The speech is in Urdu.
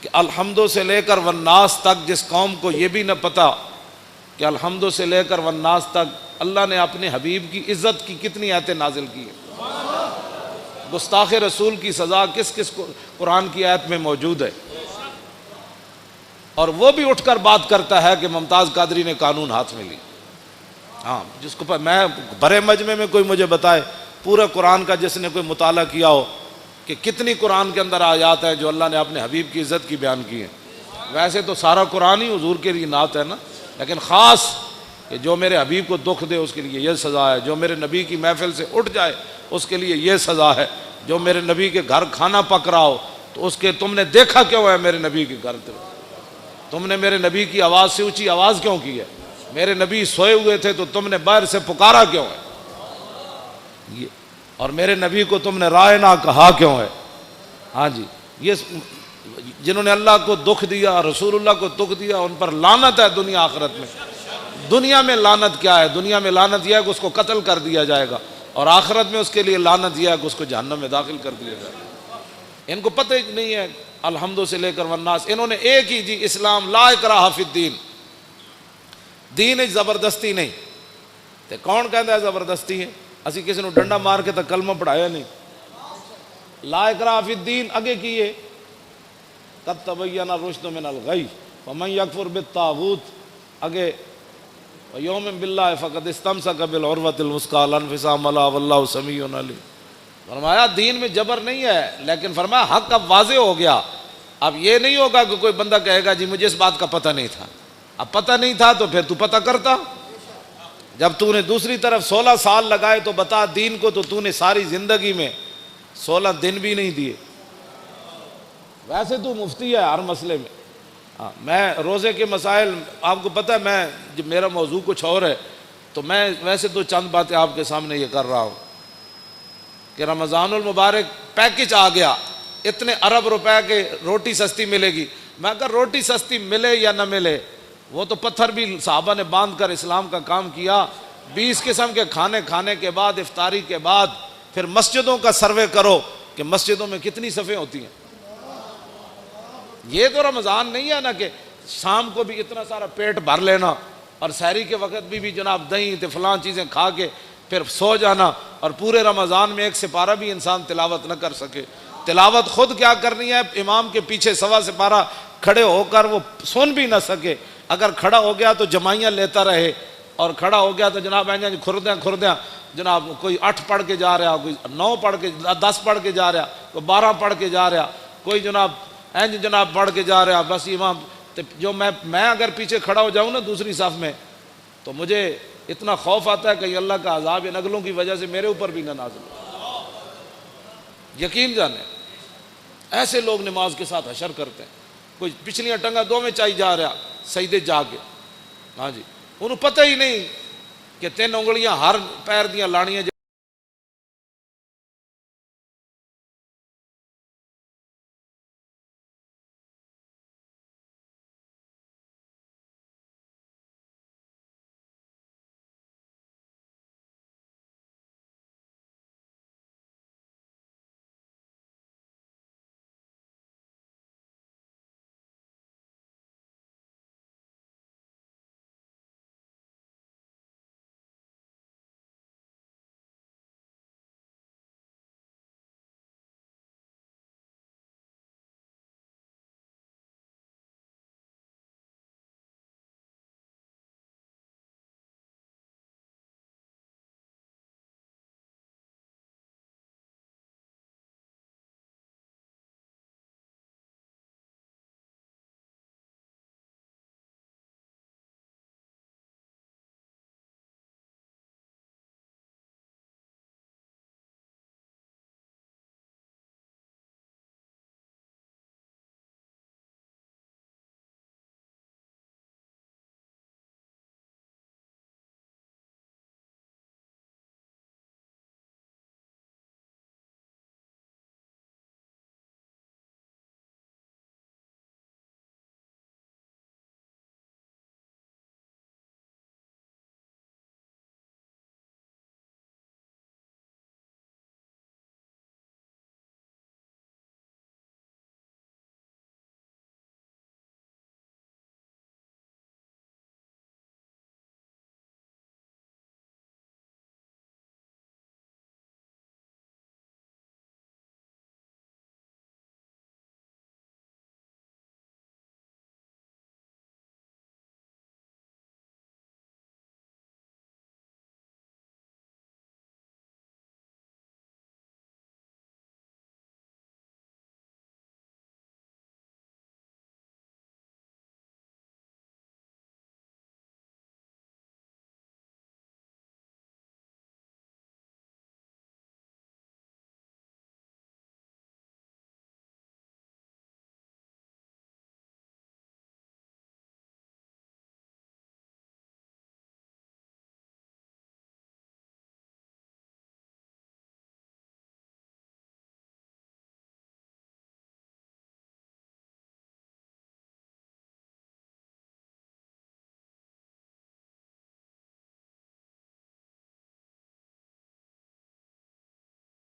کہ الحمد سے لے کر والناس تک جس قوم کو یہ بھی نہ پتا کہ الحمد سے لے کر والناس تک اللہ نے اپنے حبیب کی عزت کی کتنی آیتیں نازل کی ہیں، گستاخ رسول کی سزا کس کس کو قرآن کی آیت میں موجود ہے، اور وہ بھی اٹھ کر بات کرتا ہے کہ ممتاز قادری نے قانون ہاتھ میں لی۔ ہاں، جس کو میں بڑے مجمع میں کوئی مجھے بتائے پورا قرآن کا جس نے کوئی مطالعہ کیا ہو کہ کتنی قرآن کے اندر آیات ہیں جو اللہ نے اپنے حبیب کی عزت کی بیان کی ہیں۔ ویسے تو سارا قرآن ہی حضور کے لیے نعت ہے نا، لیکن خاص کہ جو میرے حبیب کو دکھ دے اس کے لیے یہ سزا ہے، جو میرے نبی کی محفل سے اٹھ جائے اس کے لیے یہ سزا ہے، جو میرے نبی کے گھر کھانا پک رہا ہو تو اس کے تم نے دیکھا کیوں ہے میرے نبی کے گھر، تم نے میرے نبی کی آواز سے اونچی آواز کیوں کی ہے، میرے نبی سوئے ہوئے تھے تو تم نے باہر سے پکارا کیوں ہے، اور میرے نبی کو تم نے رائے نہ کہا کیوں ہے۔ ہاں جی، یہ جنہوں نے اللہ کو دکھ دیا، رسول اللہ کو دکھ دیا، ان پر لعنت ہے دنیا آخرت میں۔ دنیا میں لعنت کیا ہے؟ دنیا میں لعنت یہ ہے کہ اس کو قتل کر دیا جائے گا، اور آخرت میں اس کے لیے لعنت یہ ہے کہ اس کو جہنم میں داخل کر دیا جائے گا۔ ان کو پتہ ہی نہیں ہے الحمد سے لے کر والناس، انہوں نے ایک ہی جی اسلام لا اکراہ فی الدین، دین زبردستی نہیں۔ تے کون کہتا ہے زبردستی ہے؟ اسی کسی نے ڈنڈا مار کے تو کلمہ پڑھایا نہیں۔ لا اکراہ فی الدین اگے کیے قد تبین الرشد من الغی ومن یکفر بالطاغوت، اگے یوم باللہ فقد استمسک بالعروۃ الوثقی لا انفصام لها واللہ سمیع علیم۔ فرمایا دین میں جبر نہیں ہے، لیکن فرمایا حق اب واضح ہو گیا۔ اب یہ نہیں ہوگا کہ کوئی بندہ کہے گا جی مجھے اس بات کا پتہ نہیں تھا۔ اب پتہ نہیں تھا تو پھر تو پتہ کرتا، جب تو نے دوسری طرف 16 سال لگائے تو بتا دین کو، تو نے ساری زندگی میں 16 دن بھی نہیں دیے۔ ویسے تو مفتی ہے ہر مسئلے میں۔ میں روزے کے مسائل آپ کو پتہ ہے، میں جب میرا موضوع کچھ اور ہے تو میں ویسے تو چند باتیں آپ کے سامنے یہ کر رہا ہوں کہ رمضان المبارک پیکج آ گیا، اتنے ارب روپے کے روٹی سستی ملے گی۔ میں اگر روٹی سستی ملے یا نہ ملے، وہ تو پتھر بھی صحابہ نے باندھ کر اسلام کا کام کیا۔ 20 قسم کے کھانے کھانے کے بعد، افطاری کے بعد پھر مسجدوں کا سروے کرو کہ مسجدوں میں کتنی صفیں ہوتی ہیں۔ یہ تو رمضان نہیں ہے نا کہ شام کو بھی اتنا سارا پیٹ بھر لینا اور سحری کے وقت بھی جناب دہی تے فلاں چیزیں کھا کے پھر سو جانا، اور پورے رمضان میں ایک سپارہ بھی انسان تلاوت نہ کر سکے۔ تلاوت خود کیا کرنی ہے، امام کے پیچھے سوا سپارہ کھڑے ہو کر وہ سن بھی نہ سکے، اگر کھڑا ہو گیا تو جمائیاں لیتا رہے، اور کھڑا ہو گیا تو جناب کھردیاں جناب کوئی 8 پڑھ کے جا رہا، کوئی 9 پڑھ کے 10 پڑھ کے جا رہا، کوئی 12 پڑھ کے جا رہا، کوئی جناب پڑھ کے جا رہا۔ بس امام جو میں اگر پیچھے کھڑا ہو جاؤں نا دوسری صف میں تو مجھے اتنا خوف آتا ہے کہ اللہ کا عذاب ان اگلوں کی وجہ سے میرے اوپر بھی نہ نازل ہو۔ یقین جانے ایسے لوگ نماز کے ساتھ حشر کرتے ہیں، کوئی پچھلیاں ٹنگا دو میں چاہی جا رہا سجدے جا کے۔ ہاں جی، انہوں پتہ ہی نہیں کہ 3 انگلیاں ہر پیر دیاں لانیاں